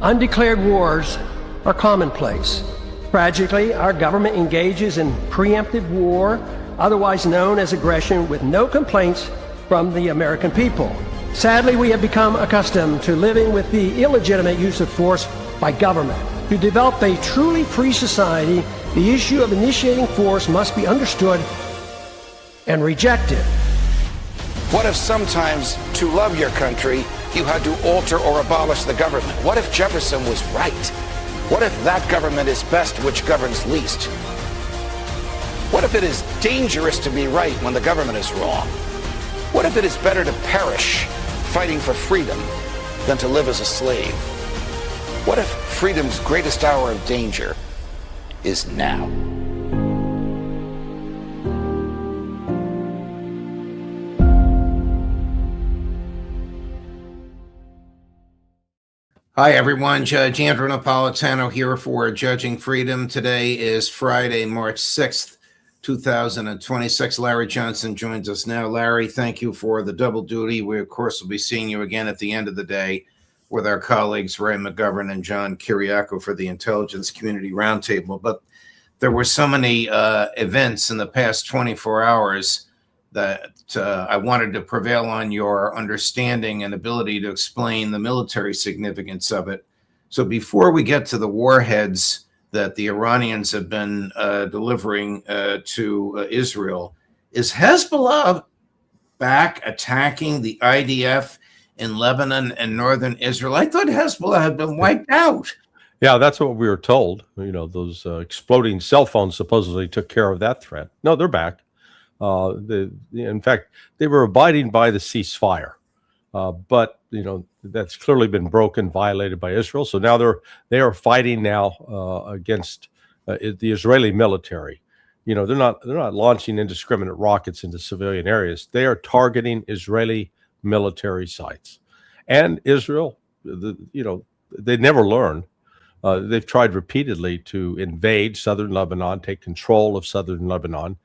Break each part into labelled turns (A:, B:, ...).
A: Undeclared wars are commonplace. Tragically, our government engages in preemptive war, otherwise known as aggression, with no complaints from the American people. Sadly, we have become accustomed to living with the illegitimate use of force by government. To develop a truly free society, the issue of initiating force must be understood and rejected.
B: What if sometimes, to love your country, you had to alter or abolish the government? What if Jefferson was right? What if that government is best which governs least? What if it is dangerous to be right when the government is wrong? What if it is better to perish fighting for freedom than to live as a slave? What if freedom's greatest hour of danger is now?
C: Hi, everyone. Judge Andrew Napolitano here for Judging Freedom. Today is Friday, March 6th, 2026. Larry Johnson joins us now. Larry, thank you for the double duty. We, of course, will be seeing you again at the end of the day with our colleagues Ray McGovern and John Kiriakou for the Intelligence Community Roundtable. But there were so many events in the past 24 hours that I wanted to prevail on your understanding and ability to explain the military significance of it. So before we get to the warheads that the Iranians have been delivering to Israel, is Hezbollah back attacking the IDF in Lebanon and northern Israel? I thought Hezbollah had been wiped out.
D: Yeah, that's what we were told. You know, those exploding cell phones supposedly took care of that threat. No, they're back. In fact, they were abiding by the ceasefire, but you know that's clearly been broken, violated by Israel. So now they are fighting now against the Israeli military. You know, they're not launching indiscriminate rockets into civilian areas. They are targeting Israeli military sites, and Israel. They never learn. They've tried repeatedly to invade southern Lebanon, take control of southern Lebanon,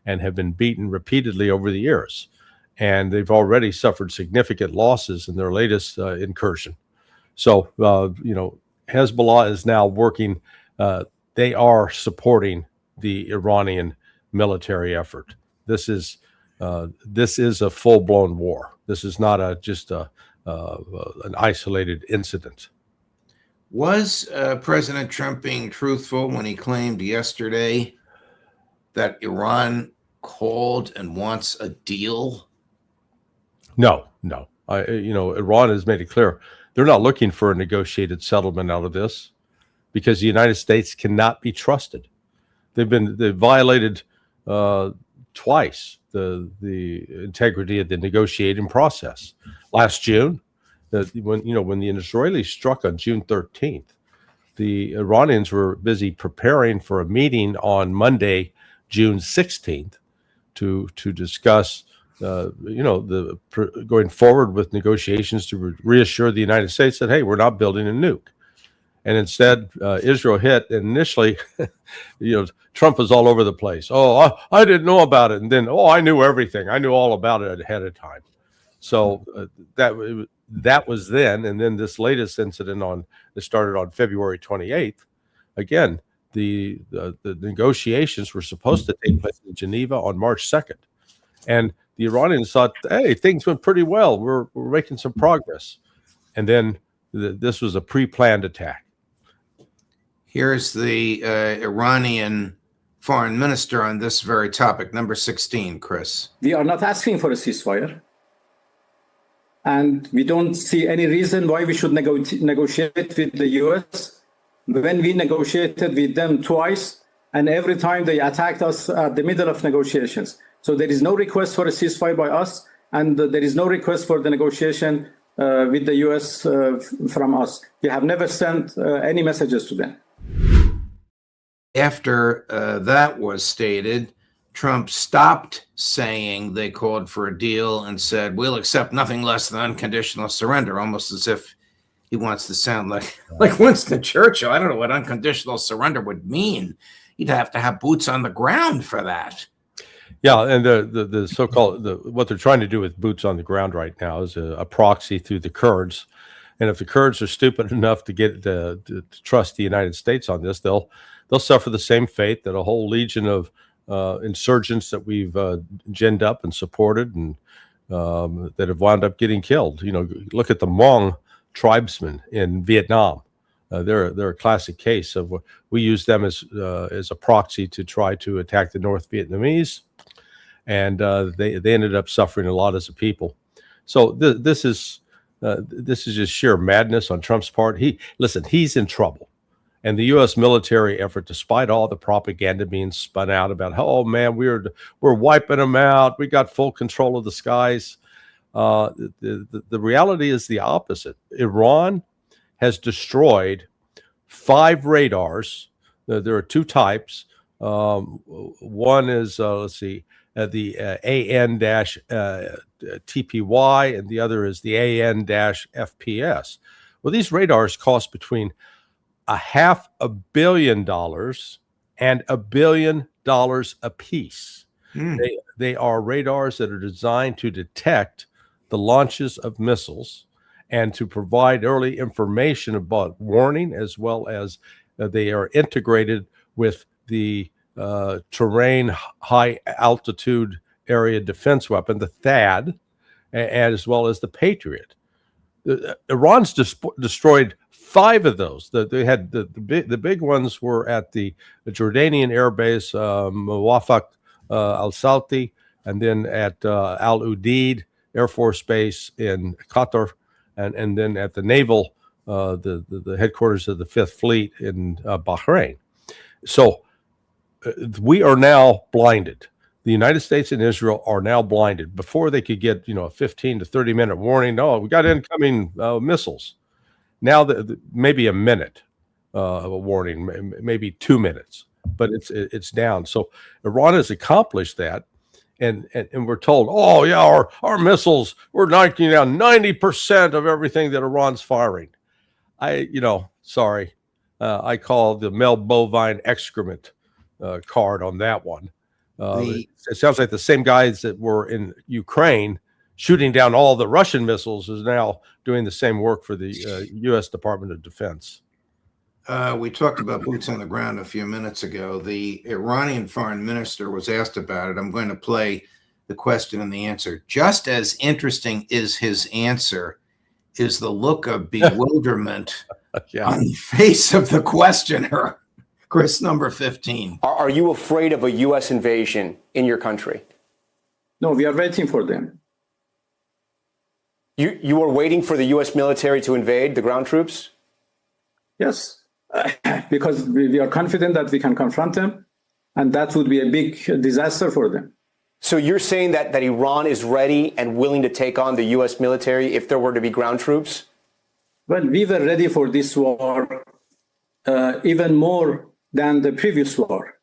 D: and have been beaten repeatedly over the years. And they've already suffered significant losses in their latest incursion. So, Hezbollah is now working. They are supporting the Iranian military effort. This is a full-blown war. This is not just an isolated incident.
C: Was President Trump being truthful when he claimed yesterday that Iran called and wants a deal?
D: No. Iran has made it clear they're not looking for a negotiated settlement out of this because the United States cannot be trusted. They've violated twice the integrity of the negotiating process. Last June, when the Israelis struck on June 13th, the Iranians were busy preparing for a meeting on Monday, June 16th, to discuss, going forward with negotiations to reassure the United States that, hey, we're not building a nuke. And instead, Israel hit. And initially, Trump was all over the place. Oh, I didn't know about it. And then, I knew everything. I knew all about it ahead of time. So that was then. And then this latest incident that started on February 28th, again, the negotiations were supposed to take place in Geneva on March 2nd. And the Iranians thought, hey, things went pretty well. We're making some progress. And then this was a pre-planned attack.
C: Here's the Iranian foreign minister on this very topic, number 16, Chris.
E: We are not asking for a ceasefire. And we don't see any reason why we should negotiate with the U.S. When we negotiated with them twice, and every time they attacked us at the middle of negotiations. So there is no request for a ceasefire by us, and there is no request for the negotiation with the U.S. From us. We have never sent any messages to them.
C: After that was stated, Trump stopped saying they called for a deal and said, we'll accept nothing less than unconditional surrender, almost as if he wants to sound like Winston Churchill. I don't know what unconditional surrender would mean. You'd have to have boots on the ground for that.
D: Yeah, and the so-called what they're trying to do with boots on the ground right now is a proxy through the Kurds And if the Kurds are stupid enough to get to trust the United States on this, they'll suffer the same fate that a whole legion of insurgents that we've ginned up and supported and that have wound up getting killed. You know, look at the Hmong tribesmen in Vietnam. They're a classic case of we use them as a proxy to try to attack the North Vietnamese, and they ended up suffering a lot as a people. So this is just sheer madness on Trump's part. He's in trouble. And the U.S. military effort, despite all the propaganda being spun out about, oh man, we're wiping them out, we got full control of the skies. The reality is the opposite. Iran has destroyed 5 radars. There are 2 types. One is the AN-TPY, and the other is the AN-FPS. Well, these radars cost between $500 million and $1 billion a piece. They are radars that are designed to detect the launches of missiles and to provide early information about warning, as well as they are integrated with the terrain high altitude area defense weapon, the THAAD, as well as the Patriot. Iran's destroyed 5 of those. They had the big ones were at the Jordanian air base, Muwafaq al-Salti, and then at Al Udeid Air Force Base in Qatar, and then at the naval, the headquarters of the 5th Fleet in Bahrain. So we are now blinded. The United States and Israel are now blinded. Before they could get, a 15 to 30 minute warning, oh, we got incoming missiles. Now maybe a minute of a warning, maybe 2 minutes, but it's down. So Iran has accomplished that, and we're told, oh yeah, our missiles, we're knocking down 90% of everything that Iran's firing. Sorry, I call the male bovine excrement card on that one. It sounds like the same guys that were in Ukraine shooting down all the Russian missiles is now doing the same work for the U.S. Department of Defense.
C: We talked about boots on the ground a few minutes ago. The Iranian foreign minister was asked about it. I'm going to play the question and the answer. Just as interesting as his answer is the look of bewilderment on the face of the questioner. Chris, number 15.
F: Are you afraid of a U.S. invasion in your country?
E: No, we are waiting for them.
F: You are waiting for the U.S. military to invade, the ground troops?
E: Yes, because we are confident that we can confront them, and that would be a big disaster for them.
F: So you're saying that Iran is ready and willing to take on the U.S. military if there were to be ground troops?
E: Well, we were ready for this war even more than the previous war.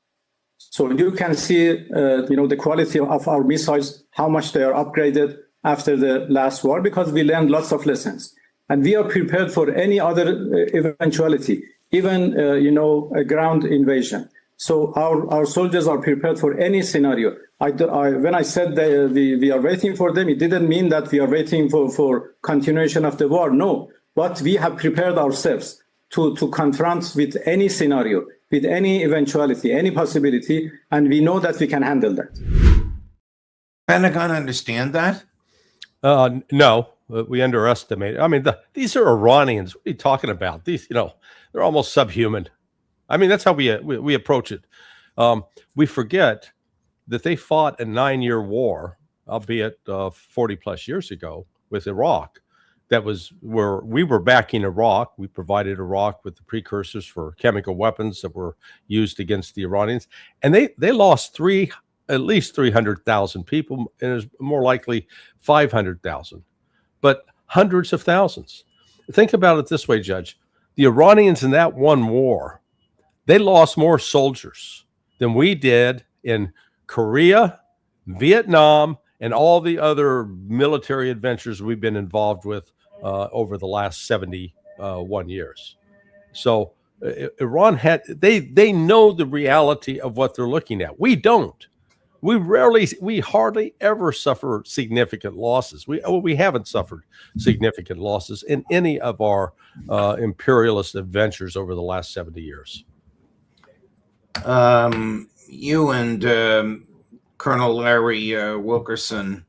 E: So you can see, the quality of our missiles, how much they are upgraded after the last war, because we learned lots of lessons. And we are prepared for any other eventuality, even, a ground invasion. So our soldiers are prepared for any scenario. When I said that we are waiting for them, it didn't mean that we are waiting for continuation of the war. No, but we have prepared ourselves to confront with any scenario, with any eventuality, any possibility, and we know that we can handle that.
C: Pentagon understand that?
D: No, we underestimate it. I mean, these are Iranians. What are you talking about? These, they're almost subhuman. I mean, that's how we approach it. We forget that they fought a 9-year war, albeit 40 plus years ago, with Iraq. That was where we were backing Iraq. We provided Iraq with the precursors for chemical weapons that were used against the Iranians. And they lost at least 300,000 people, and it was more likely 500,000, but hundreds of thousands. Think about it this way, Judge. The Iranians in that one war, they lost more soldiers than we did in Korea, Vietnam, and all the other military adventures we've been involved with over the last 71 years. So Iran they know the reality of what they're looking at. We don't. we hardly ever suffer significant losses. We haven't suffered significant losses in any of our imperialist adventures over the last 70 years.
C: You and Colonel Larry Wilkerson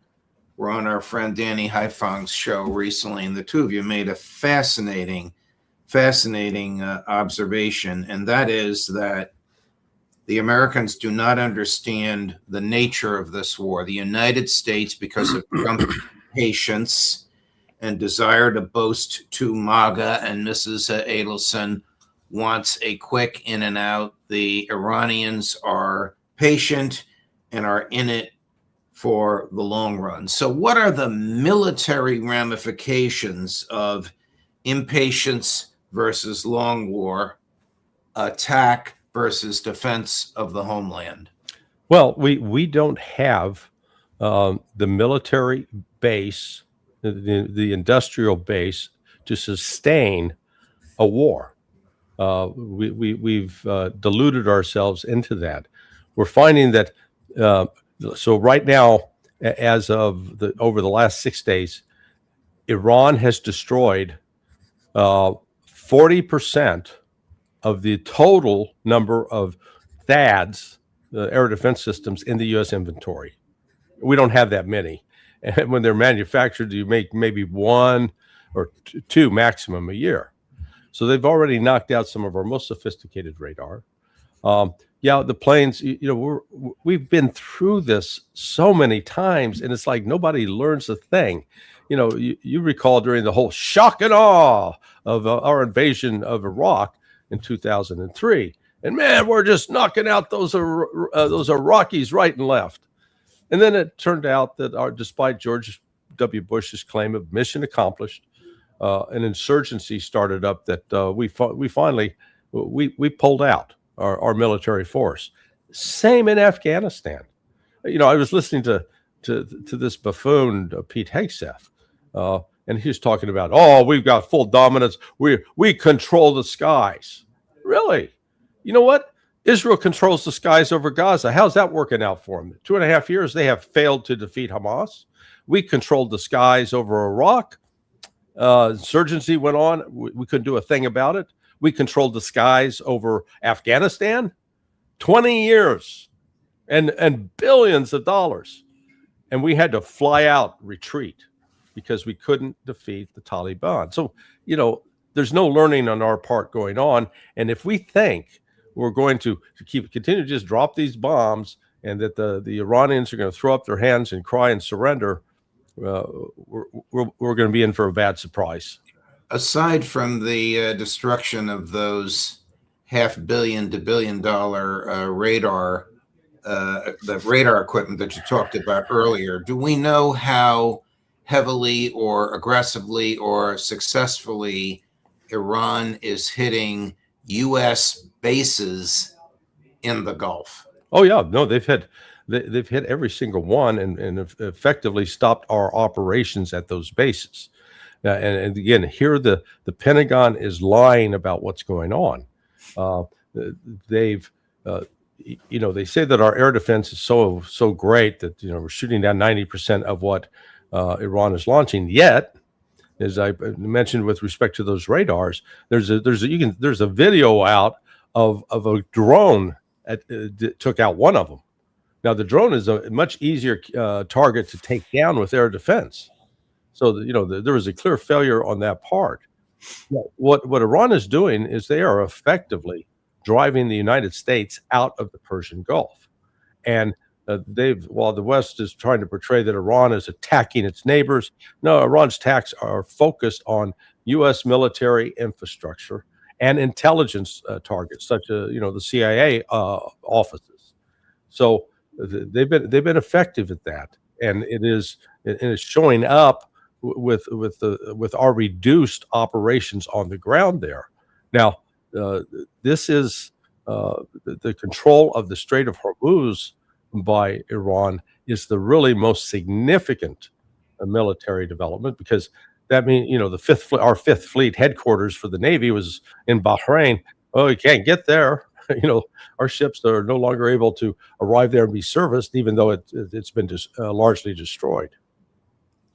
C: were on our friend Danny Haifong's show recently, and the two of you made a fascinating observation, and that is that the Americans do not understand the nature of this war. The United States, because of Trump's patience and desire to boast to MAGA and Mrs. Adelson, wants a quick in and out. The Iranians are patient and are in it for the long run. So what are the military ramifications of impatience versus long war, attack versus defense of the homeland?
D: Well, we don't have the military base, the industrial base to sustain a war. We've deluded ourselves into that. We're finding that so right now, as of over the last 6 days, Iran has destroyed 40% of the total number of THAADs, air defense systems, in the U.S. inventory. We don't have that many. And when they're manufactured, you make maybe one or two maximum a year. So they've already knocked out some of our most sophisticated radar. Yeah, the planes, we've been through this so many times, and it's like nobody learns a thing. You recall during the whole shock and awe of our invasion of Iraq in 2003, and man, we're just knocking out those Iraqis right and left. And then it turned out that despite George W. Bush's claim of mission accomplished, an insurgency started up that we finally pulled out our military force. Same in Afghanistan. I was listening to this buffoon, Pete Hegseth, and he was talking about, we've got full dominance. We control the skies. Really? You know what? Israel controls the skies over Gaza. How's that working out for them? 2.5 years, they have failed to defeat Hamas. We controlled the skies over Iraq. Insurgency went on. We couldn't do a thing about it. We controlled the skies over Afghanistan. 20 years and billions of dollars. And we had to fly out, retreat, because we couldn't defeat the Taliban. So, there's no learning on our part going on. And if we think we're going to continue to just drop these bombs and that the Iranians are going to throw up their hands and cry and surrender, we're going to be in for a bad surprise.
C: Aside from the destruction of those $500 million to $1 billion radar, the radar equipment that you talked about earlier, do we know how heavily or aggressively or successfully Iran is hitting U.S. bases in the Gulf?
D: Oh yeah, no, they've hit every single one and effectively stopped our operations at those bases. And again, here the Pentagon is lying about what's going on. They say that our air defense is so great that we're shooting down 90% of what Iran is launching. Yet, as I mentioned with respect to those radars, there's a video out of a drone that took out one of them. Now the drone is a much easier target to take down with air defense. So there was a clear failure on that part. What Iran is doing is they are effectively driving the United States out of the Persian Gulf, and while the West is trying to portray that Iran is attacking its neighbors, no, Iran's attacks are focused on U.S. military infrastructure and intelligence targets, such as the CIA offices. So they've been effective at that, and it is showing up with our reduced operations on the ground there. Now, this is the control of the Strait of Hormuz by Iran is the really most significant military development, because that means our Fifth Fleet headquarters for the Navy was in Bahrain. Oh, you can't get there. our ships are no longer able to arrive there and be serviced, even though it's been largely destroyed.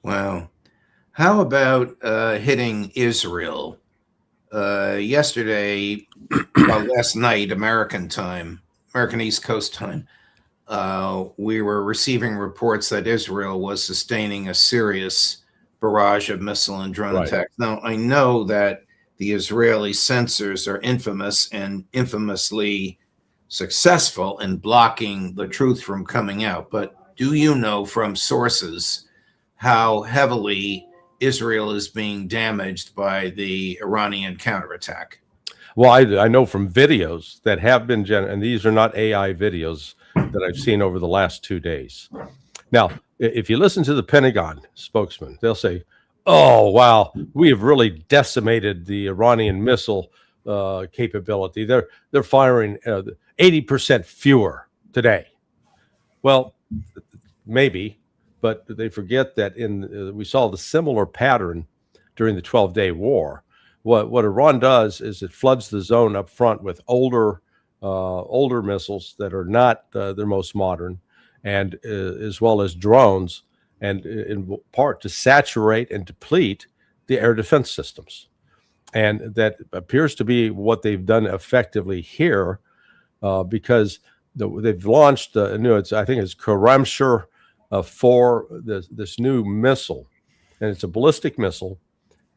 C: Wow. How about hitting Israel? Yesterday, last night, American East Coast time, we were receiving reports that Israel was sustaining a serious barrage of missile and drone attacks. Now, I know that the Israeli censors are infamous and infamously successful in blocking the truth from coming out. But do you know from sources how heavily Israel is being damaged by the Iranian counterattack?
D: Well, I know from videos that have been and these are not AI videos that I've seen over the last 2 days. Now, if you listen to the Pentagon spokesman, they'll say, "Oh, wow, we have really decimated the Iranian missile capability. They're firing 80% fewer today." Well, maybe, but they forget that we saw the similar pattern during the 12-day war. What Iran does is it floods the zone up front with older missiles that are not their most modern, and as well as drones, and in part to saturate and deplete the air defense systems. And that appears to be what they've done effectively here, because they've launched I think it's Karamshir 4, this new missile, and it's a ballistic missile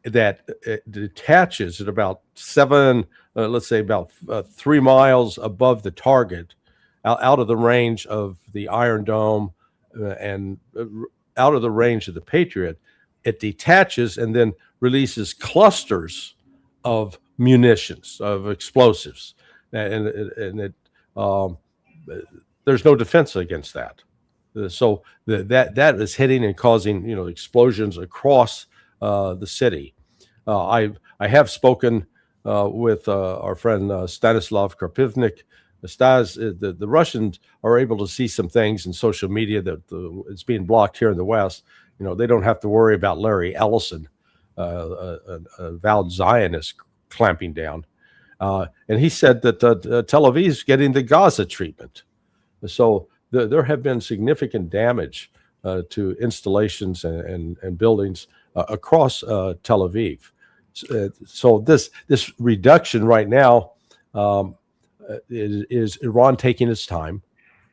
D: that detaches at about 3 miles above the target, out of the range of the Iron Dome and out of the range of the Patriot. It detaches and then releases clusters of munitions, of explosives, and there's no defense against that. So that is hitting and causing explosions across the city. I have spoken with our friend Stanislav Karpivnik. Stas, the Russians are able to see some things in social media that it's being blocked here in the West. They don't have to worry about Larry Ellison, a avowed Zionist, clamping down. And he said that Tel Aviv is getting the Gaza treatment. So there have been significant damage to installations and buildings across Tel Aviv. So this reduction right now is Iran taking its time,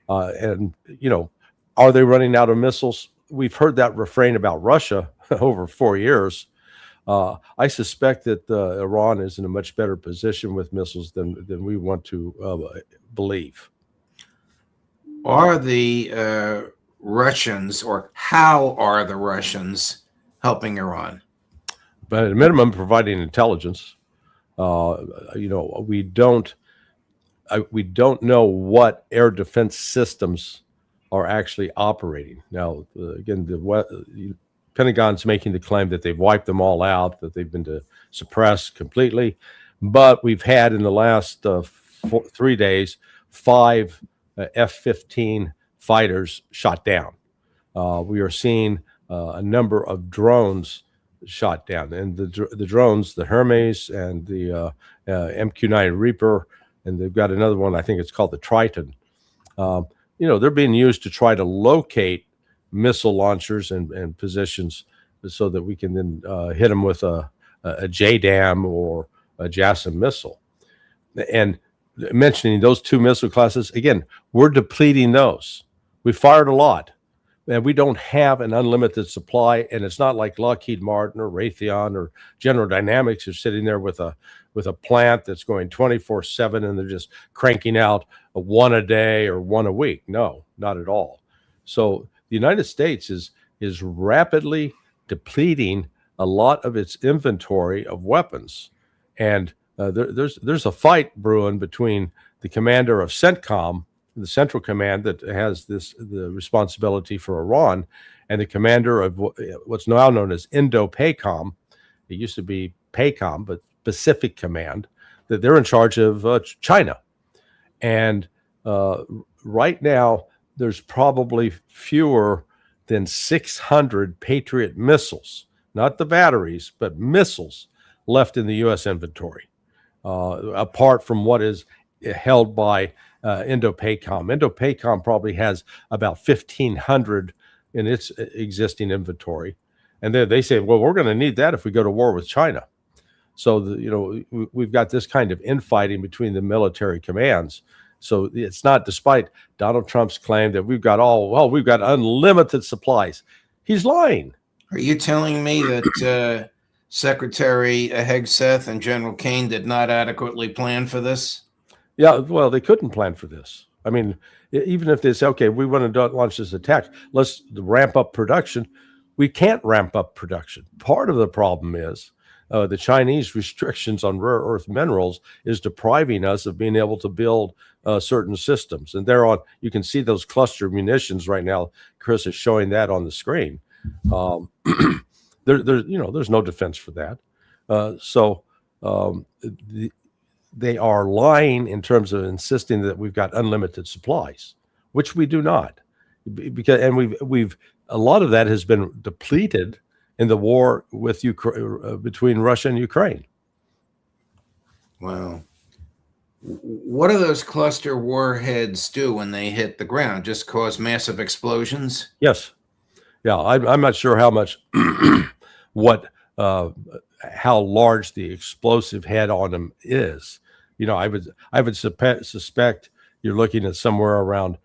D: and are they running out of missiles? We've heard that refrain about Russia over 4 years. I suspect that Iran is in a much better position with missiles than we want to believe.
C: Are the Russians, or how are the Russians helping Iran?
D: But at a minimum, providing intelligence. We don't know what air defense systems are actually operating. Now, again, the Pentagon's making the claim that they've wiped them all out, that they've been suppressed completely. But we've had in the last 3 days 5 F-15 fighters shot down. We are seeing a number of drones shot down, and the drones, the Hermes and the MQ-9 Reaper, and they've got another one, I think it's called the Triton. They're being used to try to locate missile launchers and positions so that we can then hit them with a JDAM or a JASSM missile. And mentioning those 2 missile classes, again, we're depleting those. We fired a lot, and we don't have an unlimited supply. And it's not like Lockheed Martin or Raytheon or General Dynamics are sitting there with a plant that's going 24/7 and they're just cranking out one a day or one a week. No, not at all. So the United States is rapidly depleting a lot of its inventory of weapons, and there's a fight brewing between the commander of CENTCOM, the Central Command that has the responsibility for Iran, and the commander of what's now known as Indo-PACOM. It used to be PACOM, but Pacific Command, that they're in charge of China. And right now, there's probably fewer than 600 Patriot missiles, not the batteries, but missiles left in the U.S. inventory, apart from what is held by Indo-PACOM. Indo-PACOM probably has about 1,500 in its existing inventory. And then they say, well, we're going to need that if we go to war with China. So, we've got this kind of infighting between the military commands. So it's not, despite Donald Trump's claim that we've got unlimited supplies. He's lying.
C: Are you telling me that Secretary Hegseth and General Kane did not adequately plan for this?
D: Yeah, well, they couldn't plan for this. I mean, even if they say, okay, we want to launch this attack, let's ramp up production. We can't ramp up production. Part of the problem is the Chinese restrictions on rare earth minerals is depriving us of being able to build certain systems. And you can see those cluster munitions right now. Chris is showing that on the screen. There's no defense for that. They are lying in terms of insisting that we've got unlimited supplies, which we do not, we've a lot of that has been depleted in the war with between Russia and Ukraine.
C: Wow. What do those cluster warheads do when they hit the ground? Just cause massive explosions?
D: Yes. Yeah, I'm not sure how much, how large the explosive head on them is. I would suspect you're looking at somewhere around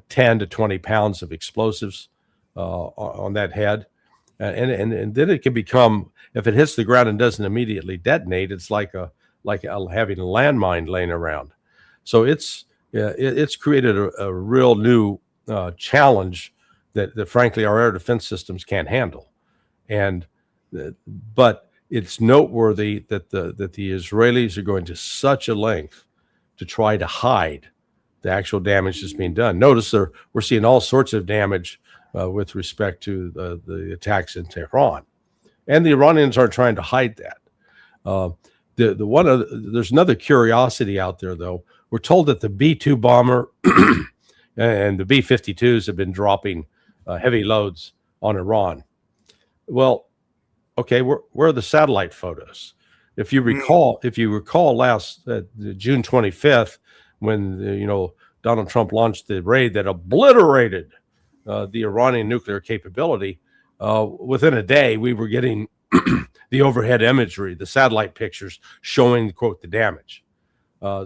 D: 10 to 20 pounds of explosives on that head, and then it can become, if it hits the ground and doesn't immediately detonate, it's like having a landmine laying around. So it's created a real new challenge that frankly our air defense systems can't handle, but it's noteworthy that the Israelis are going to such a length to try to hide the actual damage that's being done. Notice we're seeing all sorts of damage with respect to the attacks in Tehran, and the Iranians are trying to hide that. There's another curiosity out there, though. We're told that the B-2 bomber and the B-52s have been dropping heavy loads on Iran. Well, okay, where are the satellite photos? If you recall, last June 25th, when Donald Trump launched the raid that obliterated the Iranian nuclear capability, within a day we were getting the overhead imagery, the satellite pictures showing, quote, the damage.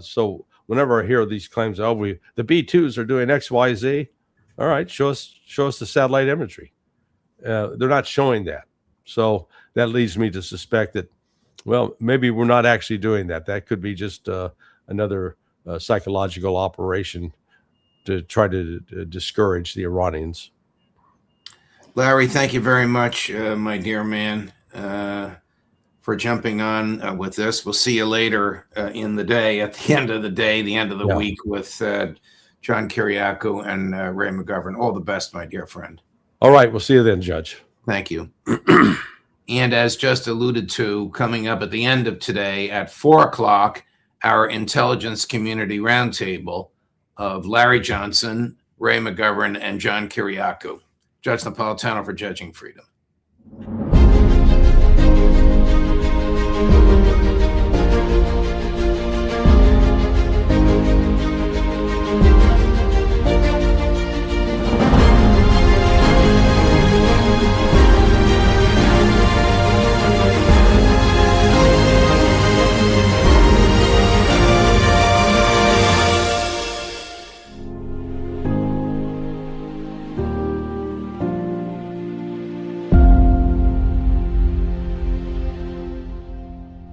D: So whenever I hear these claims, the B-2s are doing X, Y, Z, all right, show us the satellite imagery. They're not showing that. So that leads me to suspect that, well, maybe we're not actually doing that. That could be just another psychological operation to try to discourage the Iranians.
C: Larry, thank you very much, my dear man, for jumping on with this. We'll see you later in the day, at the end of the day, the end of the week, with John Kiriakou and Ray McGovern. All the best, my dear friend.
D: All right, we'll see you then, Judge.
C: Thank you. And as just alluded to, coming up at the end of today at 4 o'clock, our Intelligence Community Roundtable of Larry Johnson, Ray McGovern, and John Kiriakou. Judge Napolitano for Judging Freedom.